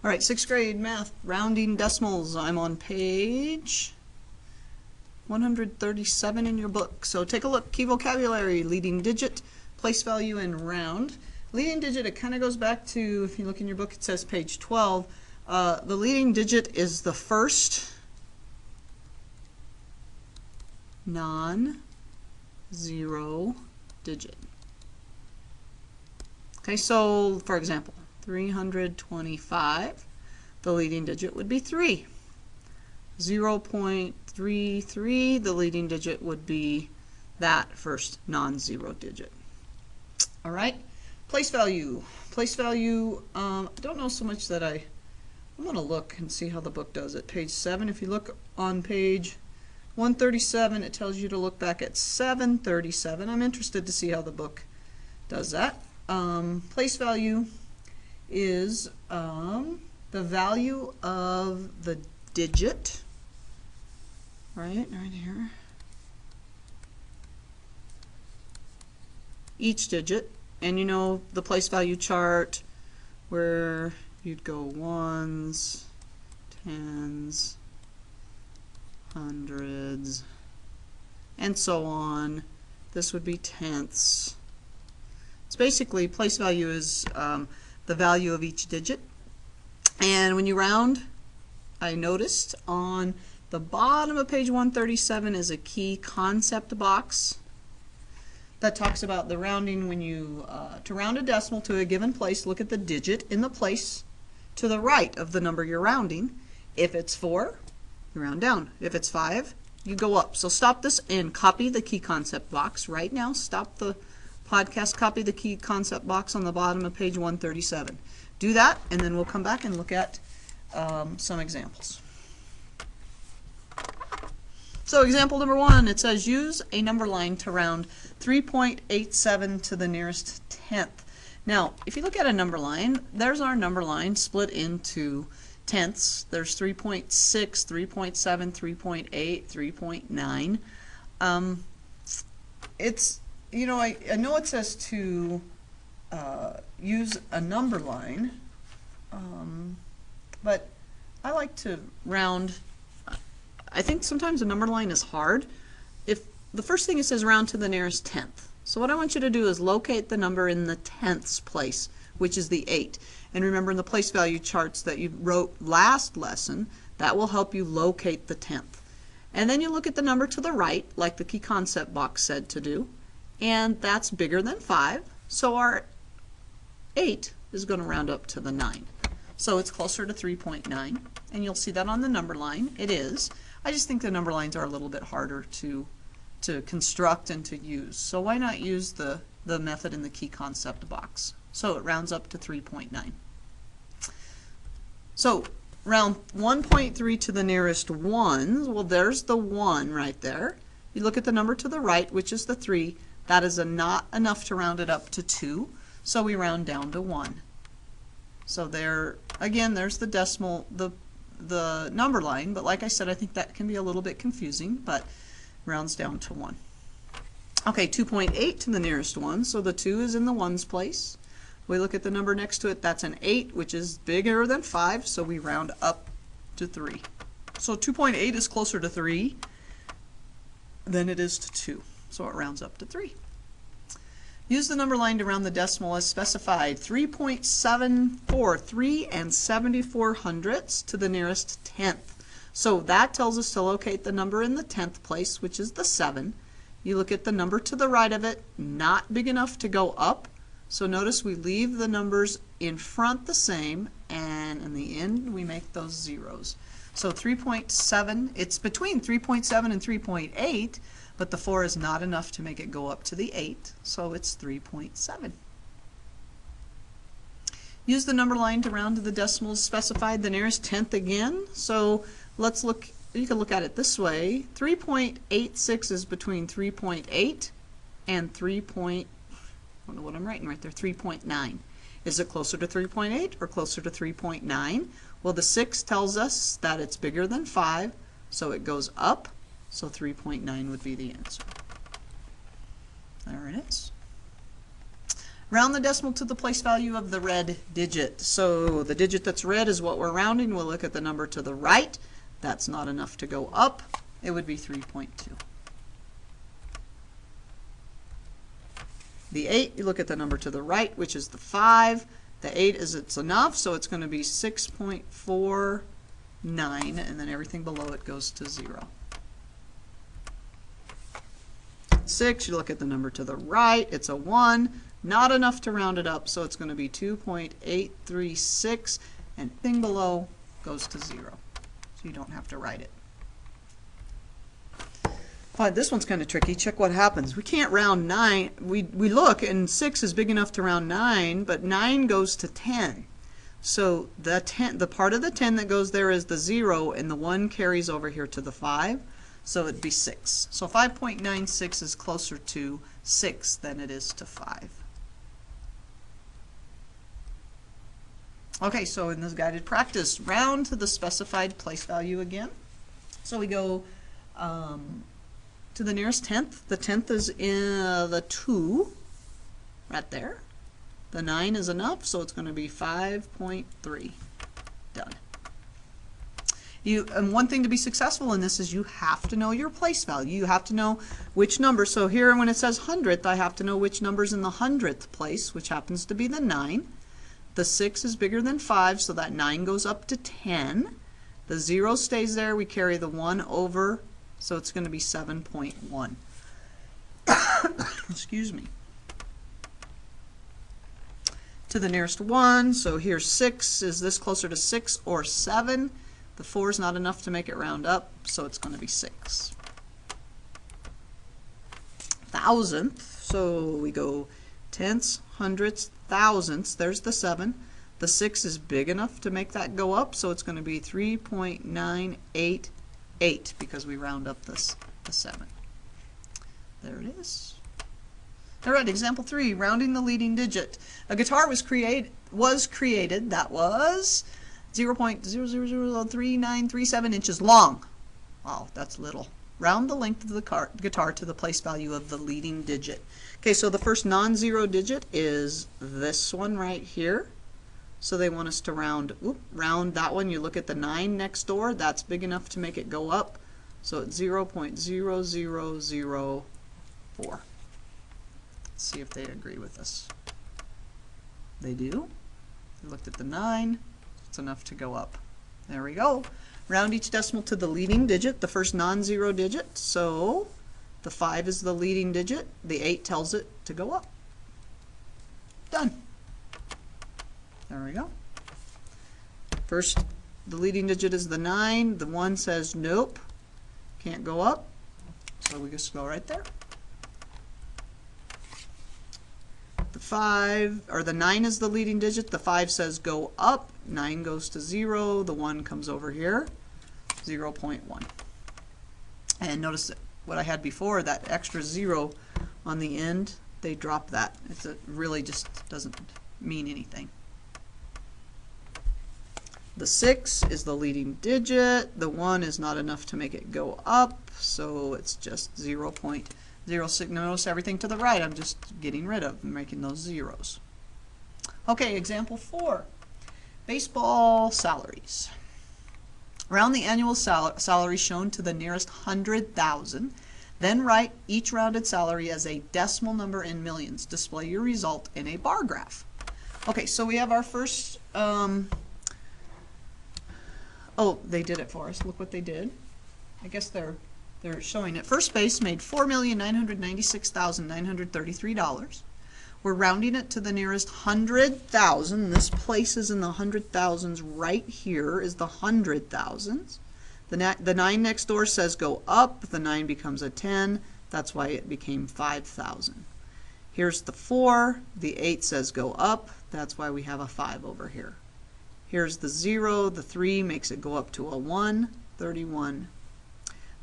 All right, 6th grade math, rounding decimals. I'm on page 137 in your book. So take a look. Key vocabulary: leading digit, place value, and round. Leading digit, it kind of goes back to, if you look in your book, it says page 12. The leading digit is the first non-zero digit. Okay, so for example, 325, the leading digit would be 3. 0.33, the leading digit would be that first non-zero digit. All right, place value. Place value, I don't know so much that I'm going to look and see how the book does it. Page 7, if you look on page 137, it tells you to look back at 737. I'm interested to see how the book does that. Place value is the value of the digit, right here, each digit, and you know the place value chart where you'd go ones, tens, hundreds, and so on. This would be tenths. It's basically, place value is the value of each digit. And when you round, I noticed on the bottom of page 137 is a key concept box that talks about the rounding. When you, to round a decimal to a given place, look at the digit in the place to the right of the number you're rounding. If it's 4, you round down. If it's 5, you go up. So stop this and copy the key concept box right now. Stop the podcast, copy the key concept box on the bottom of page 137. Do that, and then we'll come back and look at some examples. So example number 1, it says use a number line to round 3.87 to the nearest tenth. Now, if you look at a number line, there's our number line split into tenths. There's 3.6, 3.7, 3.8, 3.9. It's, you know, I know it says to use a number line, but I like to round. I think sometimes a number line is hard. If the first thing it says round to the nearest tenth. So what I want you to do is locate the number in the tenths place, which is the 8. And remember, in the place value charts that you wrote last lesson, that will help you locate the tenth. And then you look at the number to the right, like the key concept box said to do, and that's bigger than 5, so our 8 is going to round up to the 9. So it's closer to 3.9, and you'll see that on the number line. It is. I just think the number lines are a little bit harder to construct and to use. So why not use the method in the key concept box? So it rounds up to 3.9. So round 1.3 to the nearest 1. Well, there's the 1 right there. You look at the number to the right, which is the 3. That is not enough to round it up to 2, so we round down to 1. So there, again, there's the decimal, the number line, but like I said, I think that can be a little bit confusing, but rounds down to 1. Okay, 2.8 to the nearest 1, so the 2 is in the 1's place. We look at the number next to it, that's an 8, which is bigger than 5, so we round up to 3. So 2.8 is closer to 3 than it is to 2. So it rounds up to 3. Use the number line to round the decimal as specified. 3.74, 3 74 hundredths to the nearest tenth. So that tells us to locate the number in the tenth place, which is the 7. You look at the number to the right of it, not big enough to go up. So notice we leave the numbers in front the same, and in the end we make those zeros. So 3.7, it's between 3.7 and 3.8, but the 4 is not enough to make it go up to the 8, so it's 3.7. Use the number line to round to the decimals specified, the nearest tenth again. So let's look, you can look at it this way. 3.86 is between 3.8 and 3. I don't know what I'm writing right there, 3.9. Is it closer to 3.8 or closer to 3.9? Well, the 6 tells us that it's bigger than 5, so it goes up. So 3.9 would be the answer. There it is. Round the decimal to the place value of the red digit. So the digit that's red is what we're rounding. We'll look at the number to the right. That's not enough to go up. It would be 3.2. The 8, you look at the number to the right, which is the 5. The 8 is it's enough, so it's going to be 6.49, and then everything below it goes to 0. 6, you look at the number to the right, it's a 1. Not enough to round it up, so it's going to be 2.836, and everything below goes to 0. So you don't have to write it. But this one's kind of tricky. Check what happens. We can't round 9. We look, and 6 is big enough to round 9, but 9 goes to 10. So the part of the 10 that goes there is the 0, and the 1 carries over here to the 5. So it'd be 6. So 5.96 is closer to 6 than it is to 5. Okay, so in this guided practice, round to the specified place value again. So we go to the nearest tenth. The tenth is in the 2, right there. The 9 is enough, so it's going to be 5.3. Done. And one thing to be successful in this is you have to know your place value. You have to know which number. So here when it says hundredth, I have to know which number's in the 100th place, which happens to be the 9. The 6 is bigger than 5, so that 9 goes up to 10. The 0 stays there. We carry the 1 over, so it's going to be 7.1. Excuse me. To the nearest 1, so here's 6. Is this closer to 6 or 7? The 4 is not enough to make it round up, so it's going to be 6. Thousandth, so we go tenths, hundredths, thousandths. There's the 7. The 6 is big enough to make that go up, so it's going to be 3.988 because we round up the 7. There it is. All right, example 3, rounding the leading digit. A guitar was created. That was 0.0003937 inches long. Wow, that's little. Round the length of the guitar to the place value of the leading digit. Okay, so the first non-zero digit is this one right here. So they want us to round that one. You look at the 9 next door. That's big enough to make it go up. So it's 0.0004. Let's see if they agree with us. They do. You looked at the 9. It's enough to go up. There we go. Round each decimal to the leading digit, the first non-zero digit. So the 5 is the leading digit. The 8 tells it to go up. Done. There we go. First, the leading digit is the 9. The 1 says nope, can't go up. So we just go right there. The 5, or the 9 is the leading digit. The 5 says go up. 9 goes to 0. The 1 comes over here. 0.1. And notice that what I had before, that extra 0 on the end, they drop that. It really just doesn't mean anything. The 6 is the leading digit. The 1 is not enough to make it go up, so it's just 0.06. Notice everything to the right I'm just getting rid of and making those zeros. Okay, example 4. Baseball salaries. Round the annual salary shown to the nearest 100,000. Then write each rounded salary as a decimal number in millions. Display your result in a bar graph. Okay, so we have our first, oh, they did it for us. Look what they did. I guess they're showing it. First base made $4,996,933. We're rounding it to the nearest 100,000. This place is in the 100,000s. Right here is the 100,000s. The 9 next door says go up. The 9 becomes a 10. That's why it became 5,000. Here's the 4. The 8 says go up. That's why we have a 5 over here. Here's the 0. The 3 makes it go up to a 1, 31.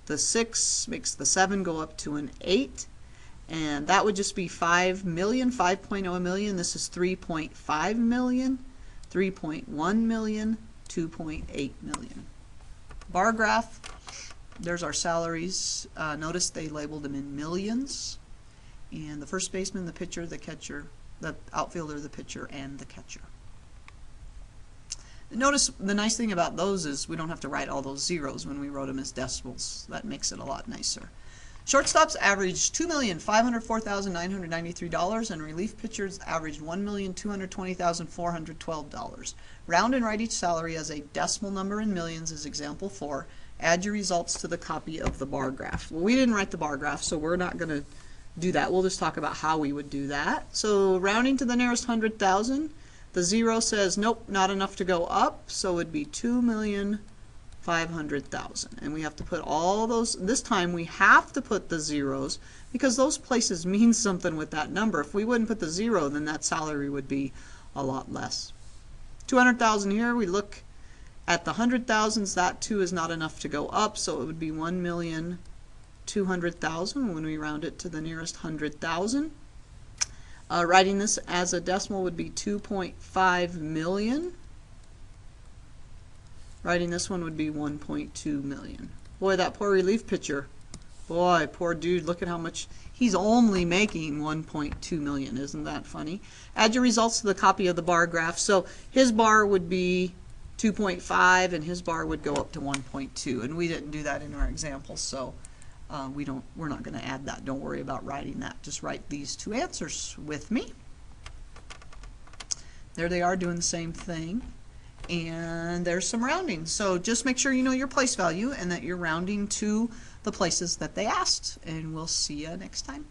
The 6 makes the 7 go up to an 8. And that would just be 5 million, 5.0 million. This is 3.5 million, 3.1 million, 2.8 million. Bar graph, there's our salaries. Notice they labeled them in millions. And the first baseman, the pitcher, the catcher, the outfielder, the pitcher, and the catcher. Notice the nice thing about those is we don't have to write all those zeros when we wrote them as decimals. That makes it a lot nicer. Shortstops averaged $2,504,993 and relief pitchers averaged $1,220,412. Round and write each salary as a decimal number in millions is example 4. Add your results to the copy of the bar graph. Well, we didn't write the bar graph, so we're not going to do that. We'll just talk about how we would do that. So rounding to the nearest 100,000, the 0 says, nope, not enough to go up, so it would be 2,500,000. And we have to put all those, this time we have to put the zeros because those places mean something with that number. If we wouldn't put the 0, then that salary would be a lot less. 200,000 here, we look at the 100,000s, that 2 is not enough to go up, so it would be 1,200,000 when we round it to the nearest 100,000. Writing this as a decimal would be 2.5 million. Writing this one would be 1.2 million. Boy, that poor relief pitcher. Boy, poor dude, look at how much he's only making 1.2 million. Isn't that funny? Add your results to the copy of the bar graph. So his bar would be 2.5 and his bar would go up to 1.2. And we didn't do that in our example, so we're not going to add that. Don't worry about writing that. Just write these two answers with me. There they are doing the same thing. And there's some rounding. So just make sure you know your place value and that you're rounding to the places that they asked. And we'll see you next time.